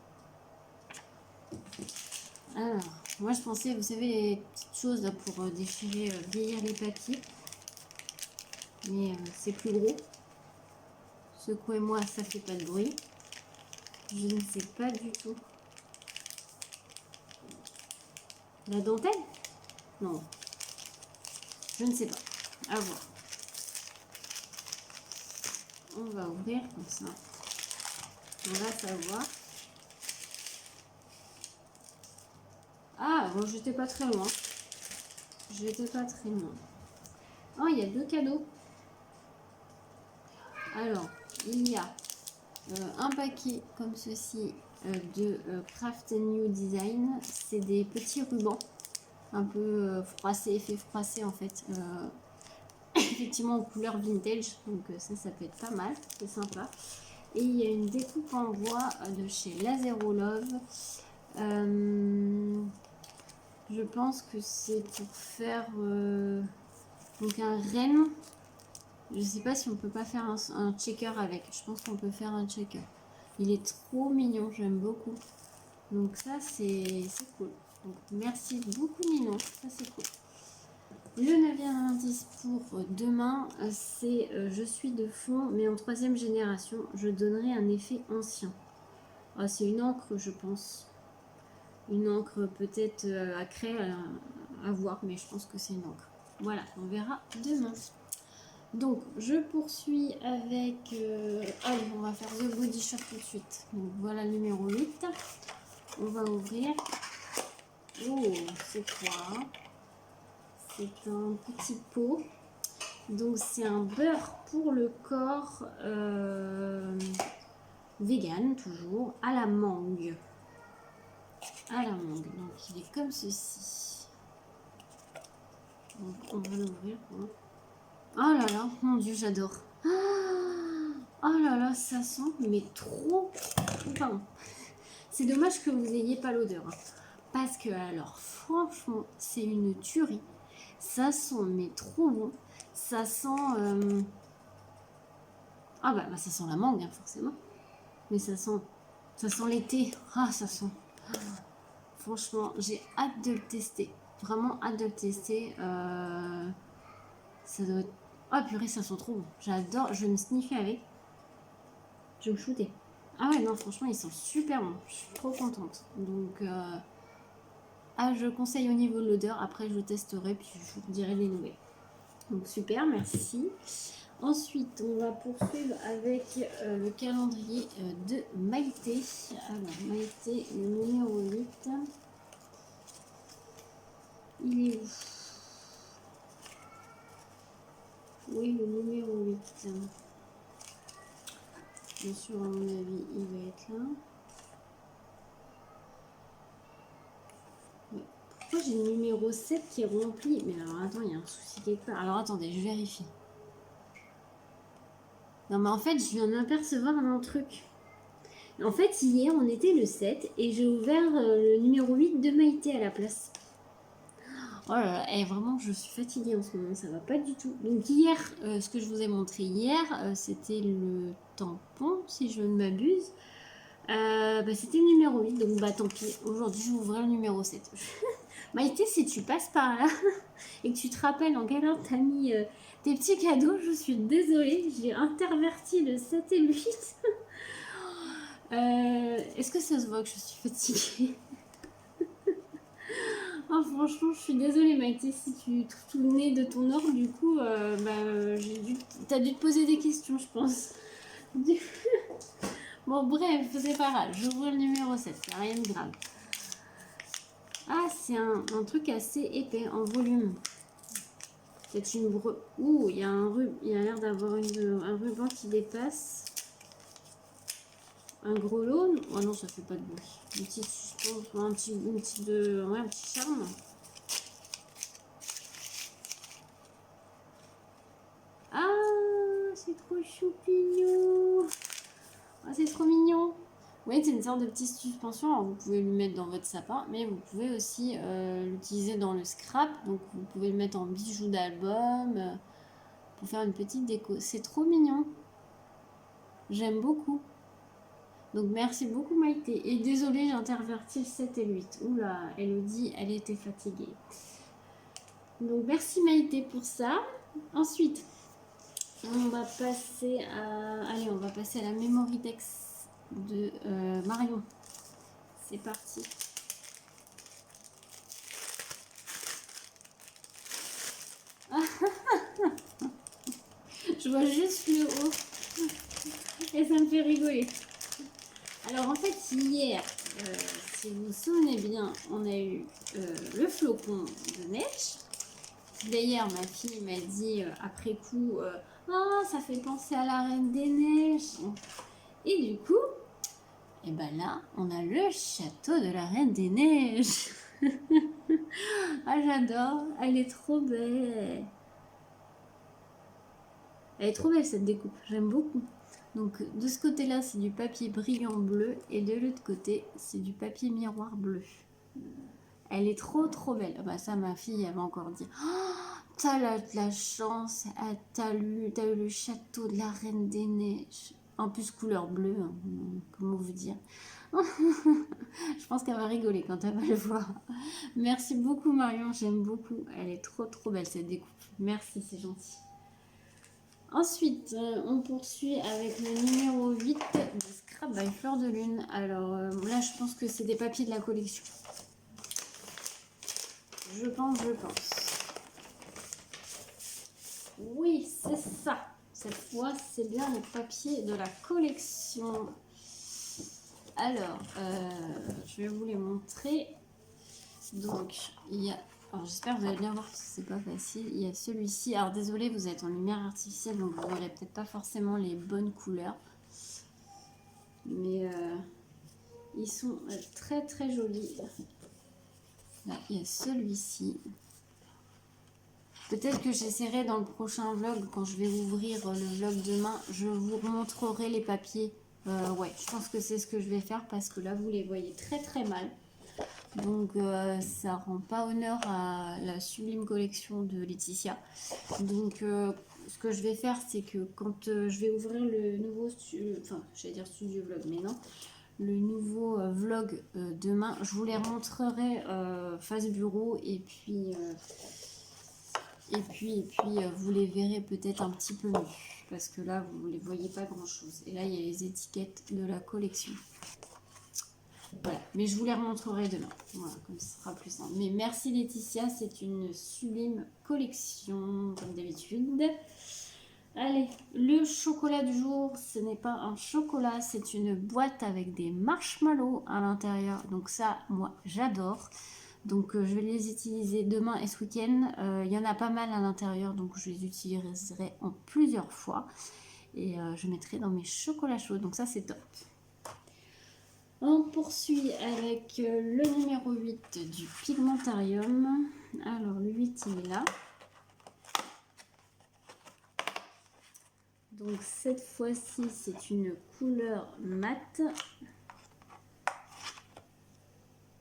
Alors, moi je pensais, vous savez, les petites choses là pour déchirer, vieillir les papiers. Mais c'est plus gros. Secouez-moi, ça fait pas de bruit. Je ne sais pas du tout. La dentelle? Non. Je ne sais pas. À voir. On va ouvrir comme ça. On va savoir. Ah, bon, j'étais pas très loin. J'étais pas très loin. Oh, il y a 2 cadeaux. Alors, il y a un paquet comme ceci de Craft New Design. C'est des petits rubans un peu froissés, effet froissé en fait. Effectivement en couleur vintage, donc ça peut être pas mal, c'est sympa. Et il y a une découpe en bois de chez Lazero Love. Je pense que c'est pour faire donc un renne. Je sais pas si on peut pas faire un checker avec. Je pense qu'on peut faire un checker. Il est trop mignon, j'aime beaucoup. Donc ça c'est cool. Donc merci beaucoup Ninon, ça c'est cool. Le 9e indice pour demain, c'est je suis de fond, mais en 3e génération, je donnerai un effet ancien. Ah, c'est une encre, je pense. Une encre peut-être à craie, à voir, mais je pense que c'est une encre. Voilà, on verra demain. Donc, je poursuis avec... allez, on va faire The Body Shop tout de suite. Donc, voilà le numéro 8. On va ouvrir. Oh, c'est quoi? C'est un petit pot. Donc, c'est un beurre pour le corps vegan, toujours, à la mangue. À la mangue. Donc, il est comme ceci. Donc, on va l'ouvrir. Oh là là, mon Dieu, j'adore. Oh là là, ça sent, mais trop bon. C'est dommage que vous n'ayez pas l'odeur. Hein. Parce que, alors, franchement, c'est une tuerie. Ça sent, mais trop bon. Ça sent... Ah bah, ça sent la mangue, hein, forcément. Mais ça sent l'été. Ah, ça sent... Franchement, j'ai hâte de le tester. Vraiment hâte de le tester. Ça doit être... Ah purée, ça sent trop bon. J'adore. Je vais me sniffer avec. Je vais me shooter. Ah ouais, non, franchement, ils sont super bons. Je suis trop contente. Donc, je conseille au niveau de l'odeur. Après, je testerai, puis je vous dirai les nouvelles. Donc, super, merci. Ensuite, on va poursuivre avec le calendrier de Maïté. Alors, Maïté, le numéro 8. Il est où? Oui, le numéro 8. Bien sûr, à mon avis, il va être là. Ouais. Pourquoi j'ai le numéro 7 qui est rempli? Mais alors, attends, il y a un souci quelque part. Alors, attendez, je vérifie. Non, mais en fait, je viens d'apercevoir un truc. En fait, hier, on était le 7 et j'ai ouvert le numéro 8 de Maïté à la place. Oh là là, et vraiment, je suis fatiguée en ce moment, ça va pas du tout. Donc hier, ce que je vous ai montré hier, c'était le tampon, si je ne m'abuse. C'était le numéro 8, donc tant pis. Aujourd'hui, je vais ouvrir le numéro 7. Maïté, si tu passes par là et que tu te rappelles en quelle heure t'as mis tes petits cadeaux, je suis désolée, j'ai interverti le 7 et le 8. Est-ce que ça se voit que je suis fatiguée? Oh, franchement, je suis désolée, Maïté, si tu te souvenais de ton ordre, du coup, t'as dû te poser des questions, je pense. Bon, bref, c'est pas grave, j'ouvre le numéro 7, c'est rien de grave. Ah, c'est un truc assez épais, en volume. C'est une Ouh, il y a il a l'air d'avoir un ruban qui dépasse. Un gros lot. Oh non, ça fait pas de bruit. Une petite suspension, un petit charme. Ah, c'est trop choupignon. Ah, c'est trop mignon. Oui, c'est une sorte de petite suspension. Alors, vous pouvez le mettre dans votre sapin, mais vous pouvez aussi l'utiliser dans le scrap. Donc, vous pouvez le mettre en bijou d'album pour faire une petite déco. C'est trop mignon. J'aime beaucoup. Donc, merci beaucoup, Maïté. Et désolée, j'ai interverti le 7 et le 8. Oula, Elodie, elle était fatiguée. Donc, merci, Maïté, pour ça. Ensuite, on va passer à la Memory Dex de Marion. C'est parti. Je vois juste le haut et ça me fait rigoler. Alors en fait hier, si vous vous souvenez bien, on a eu le flocon de neige. D'ailleurs ma fille m'a dit après coup, ça fait penser à la Reine des Neiges. Et du coup, et là on a le château de la Reine des Neiges. Ah j'adore, elle est trop belle. Elle est trop belle cette découpe, j'aime beaucoup. Donc de ce côté-là, c'est du papier brillant bleu et de l'autre côté, c'est du papier miroir bleu. Elle est trop trop belle. Ça, ma fille, elle va encore dire. Oh, t'as la chance, t'as eu le château de la Reine des Neiges. En plus couleur bleue, hein, comment vous dire. Je pense qu'elle va rigoler quand elle va le voir. Merci beaucoup Marion, j'aime beaucoup. Elle est trop trop belle cette découpe. Merci, c'est gentil. Ensuite, on poursuit avec le numéro 8 de Scrap by Fleur de Lune. Alors là, je pense que c'est des papiers de la collection. Je pense. Oui, c'est ça. Cette fois, c'est bien les papiers de la collection. Alors, je vais vous les montrer. Donc, il y a... Alors, j'espère que vous allez bien voir parce que c'est pas facile. Il y a celui-ci. Alors, désolé, vous êtes en lumière artificielle, donc vous n'aurez peut-être pas forcément les bonnes couleurs. Mais ils sont très très jolis. Là, il y a celui-ci. Peut-être que j'essaierai dans le prochain vlog, quand je vais ouvrir le vlog demain, je vous montrerai les papiers. Ouais, je pense que c'est ce que je vais faire parce que là, vous les voyez très très mal. Donc ça rend pas honneur à la sublime collection de Laetitia. Donc ce que je vais faire, c'est que quand je vais ouvrir le nouveau studio vlog, mais non, le nouveau vlog demain, je vous les montrerai face bureau et puis Vous les verrez peut-être un petit peu mieux. Parce que là, vous ne les voyez pas grand-chose. Et là, il y a les étiquettes de la collection. Voilà, mais je vous les remontrerai demain. Voilà, comme ce sera plus simple. Mais merci Laetitia, c'est une sublime collection, comme d'habitude. Allez, le chocolat du jour, ce n'est pas un chocolat, c'est une boîte avec des marshmallows à l'intérieur. Donc ça, moi, j'adore. Donc je vais les utiliser demain et ce week-end. Il y en a pas mal à l'intérieur, donc je les utiliserai en plusieurs fois. Et je mettrai dans mes chocolats chauds, donc ça c'est top. On poursuit avec le numéro 8 du Pigmentarium. Alors le 8 il est là. Donc cette fois-ci c'est une couleur mat.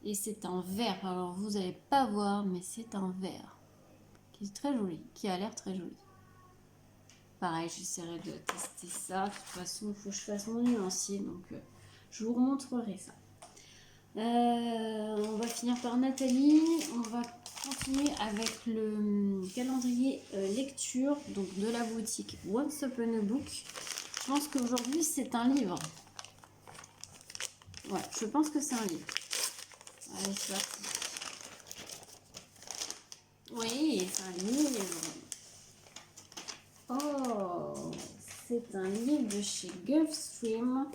Et c'est un vert. Alors vous n'allez pas voir mais c'est un vert. Qui est très joli. Qui a l'air très joli. Pareil j'essaierai de tester ça. De toute façon il faut que je fasse mon nuancier. Donc je vous remontrerai ça. On va finir par Nathalie. On va continuer avec le calendrier lecture donc de la boutique Once Upon a Book. Je pense qu'aujourd'hui c'est un livre. Ouais, je pense que c'est un livre. Allez, c'est parti. Oui, c'est un livre. Oh, c'est un livre de chez Gulfstream.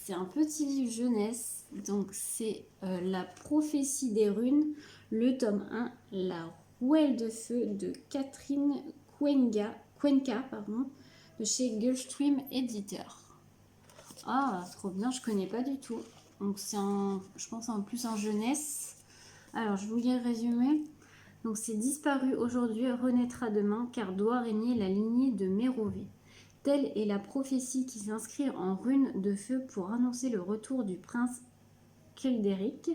C'est un petit livre jeunesse. Donc c'est La prophétie des runes, le tome 1, La rouelle de feu de Catherine Cuenca, de chez Gulfstream Éditeur. Ah, trop bien, je connais pas du tout. Donc c'est je pense en plus en jeunesse. Alors je vous lis le résumé. Donc c'est disparu aujourd'hui, renaîtra demain, car doit régner la lignée de Mérové. Telle est la prophétie qui s'inscrit en runes de feu pour annoncer le retour du prince Kelderic.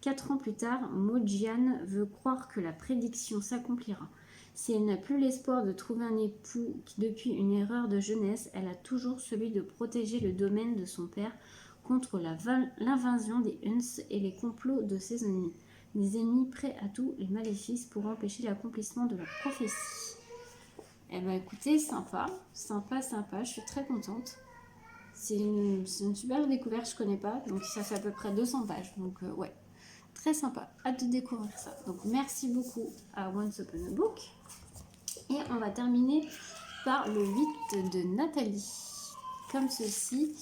4 ans plus tard, Mojian veut croire que la prédiction s'accomplira. Si elle n'a plus l'espoir de trouver un époux depuis une erreur de jeunesse, elle a toujours celui de protéger le domaine de son père contre l'invasion des Huns et les complots de ses ennemis. Des ennemis prêts à tous les maléfices pour empêcher l'accomplissement de la prophétie. Eh bien écoutez, sympa, je suis très contente. C'est une super découverte, je connais pas, donc ça fait à peu près 200 pages, donc ouais, très sympa, hâte de découvrir ça. Donc merci beaucoup à Once Upon a Book. Et on va terminer par le 8 de Nathalie, comme ceci.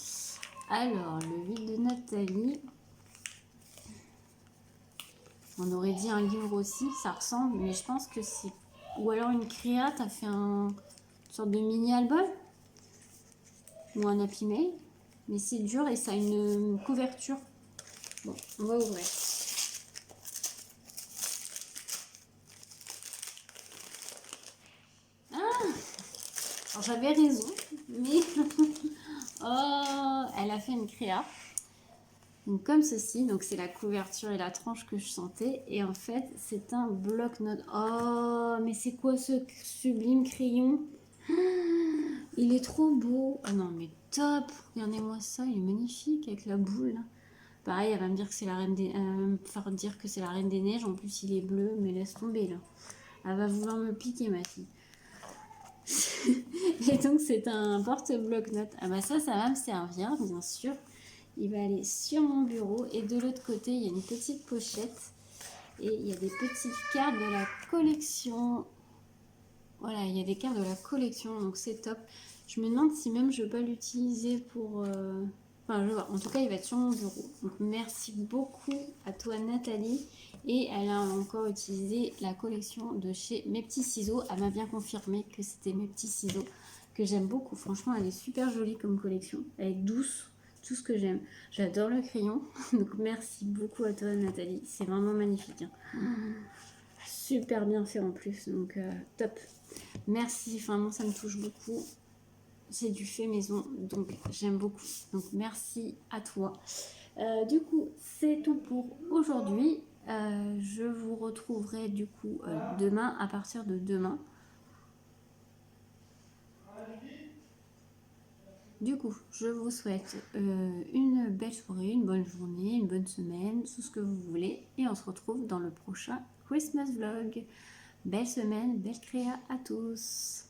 Alors, le 8 de Nathalie, on aurait dit un livre aussi, ça ressemble, mais je pense que c'est... Ou alors une créa, t'as fait une sorte de mini-album ou un Happy Mail, mais c'est dur et ça a une couverture. Bon, on va ouvrir. Ah, alors j'avais raison, mais oh, elle a fait une créa. Donc comme ceci, donc c'est la couverture et la tranche que je sentais, et en fait c'est un bloc-notes. Oh, mais c'est quoi ce sublime crayon? Il est trop beau. Ah non mais top, regardez-moi ça, il est magnifique avec la boule. Pareil, elle va me dire que c'est la reine des, faire dire que c'est la reine des neiges. En plus il est bleu, mais laisse tomber là. Elle va vouloir me piquer ma fille. Et donc c'est un porte-bloc-notes. Ah bah ça va me servir bien sûr. Il va aller sur mon bureau et de l'autre côté il y a une petite pochette et il y a des petites cartes de la collection. Voilà, il y a des cartes de la collection, donc c'est top. Je me demande si même je peux pas l'utiliser pour... Enfin, je vois. En tout cas, il va être sur mon bureau. Donc merci beaucoup à toi Nathalie. Et elle a encore utilisé la collection de chez Mes Petits Ciseaux. Elle m'a bien confirmé que c'était Mes Petits Ciseaux, que j'aime beaucoup. Franchement, elle est super jolie comme collection. Elle est douce. Tout ce que j'aime. J'adore le crayon. Donc merci beaucoup à toi Nathalie. C'est vraiment magnifique. Hein. Super bien fait en plus. Donc top. Merci. Vraiment ça me touche beaucoup. C'est du fait maison. Donc j'aime beaucoup. Donc merci à toi. Du coup c'est tout pour aujourd'hui. Je vous retrouverai du coup demain à partir de demain. Du coup, je vous souhaite une belle soirée, une bonne journée, une bonne semaine, tout ce que vous voulez. Et on se retrouve dans le prochain Christmas vlog. Belle semaine, belle créa à tous.